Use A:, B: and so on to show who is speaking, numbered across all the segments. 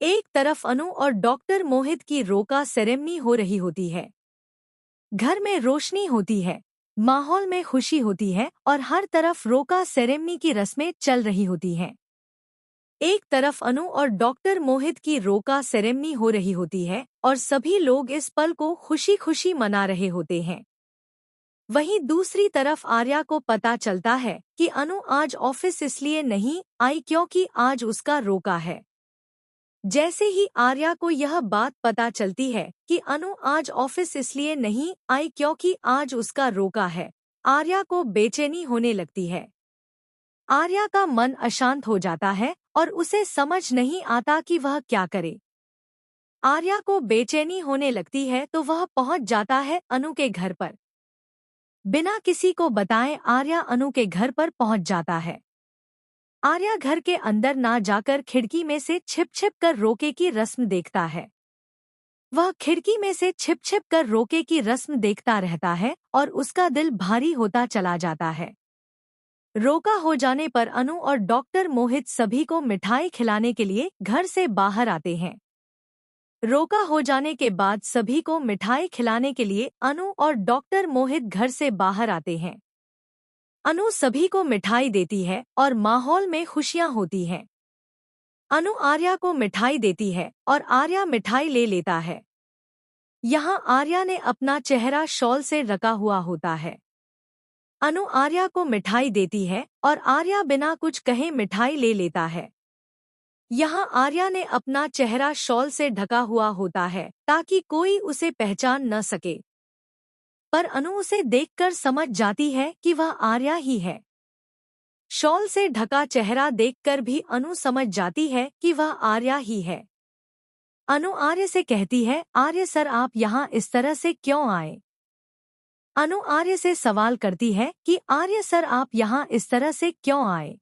A: एक तरफ अनु और डॉक्टर मोहित की रोका सेरेमनी हो रही होती है। घर में रोशनी होती है, माहौल में खुशी होती है और हर तरफ रोका सेरेमनी की रस्में चल रही होती हैं। एक तरफ अनु और डॉक्टर मोहित की रोका सेरेमनी हो रही होती है और सभी लोग इस पल को खुशी खुशी मना रहे होते हैं। वहीं दूसरी तरफ आर्या को पता चलता है कि अनु आज ऑफिस इसलिए नहीं आई क्योंकि आज उसका रोका है। जैसे ही आर्या को यह बात पता चलती है कि अनु आज ऑफिस इसलिए नहीं आई क्योंकि आज उसका रोका है, आर्या को बेचैनी होने लगती है। आर्या का मन अशांत हो जाता है और उसे समझ नहीं आता कि वह क्या करे। आर्या को बेचैनी होने लगती है तो वह पहुंच जाता है अनु के घर पर। बिना किसी को बताए आर्या अनु के घर पर पहुंच जाता है। आर्या घर के अंदर ना जाकर खिड़की में से छिप छिप कर रोके की रस्म देखता है। वह खिड़की में से छिप छिप कर रोके की रस्म देखता रहता है और उसका दिल भारी होता चला जाता है। रोका हो जाने पर अनु और डॉक्टर मोहित सभी को मिठाई खिलाने के लिए घर से बाहर आते हैं। रोका हो जाने के बाद सभी को मिठाई खिलाने के लिए अनु और डॉक्टर मोहित घर से बाहर आते हैं। अनु सभी को मिठाई देती है और माहौल में खुशियां होती हैं। अनु आर्या को मिठाई देती है और आर्या मिठाई ले लेता है। यहाँ आर्या ने अपना चेहरा शॉल से ढका हुआ होता है। अनु आर्या को मिठाई देती है और आर्या बिना कुछ कहे मिठाई ले लेता है। यहाँ आर्या ने अपना चेहरा शॉल से ढका हुआ होता है ताकि कोई उसे पहचान न सके, पर अनु उसे देखकर समझ जाती है कि वह आर्या ही है। शॉल से ढका चेहरा देखकर भी अनु समझ जाती है कि वह आर्या ही है। अनु आर्य से कहती है, आर्य सर आप यहाँ इस तरह से क्यों आए? अनु आर्य से सवाल करती है कि आर्य सर आप यहाँ इस तरह से क्यों आए?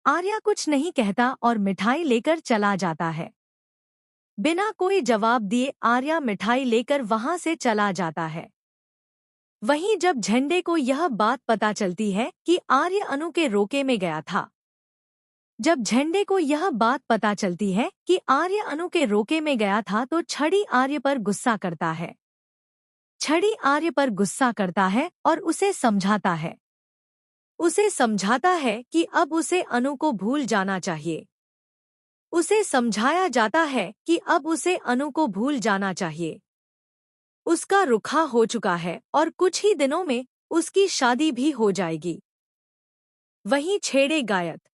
A: आर्या कुछ नहीं कहता और मिठाई लेकर चला जाता है। बिना कोई जवाब दिए आर्या मिठाई लेकर वहां से चला जाता है। वहीं जब झंडे को यह बात पता चलती है कि आर्य अनु के रोके में गया था, जब झंडे को यह बात पता चलती है कि आर्य अनु के रोके में गया था तो छड़ी आर्य पर गुस्सा करता है। छड़ी आर्य पर गुस्सा करता है और उसे समझाता है। उसे समझाता है कि अब उसे अनु को भूल जाना चाहिए। उसे समझाया जाता है कि अब उसे अनु को भूल जाना चाहिए। उसका रुखा हो चुका है और कुछ ही दिनों में उसकी शादी भी हो जाएगी। वहीं छेड़े गायक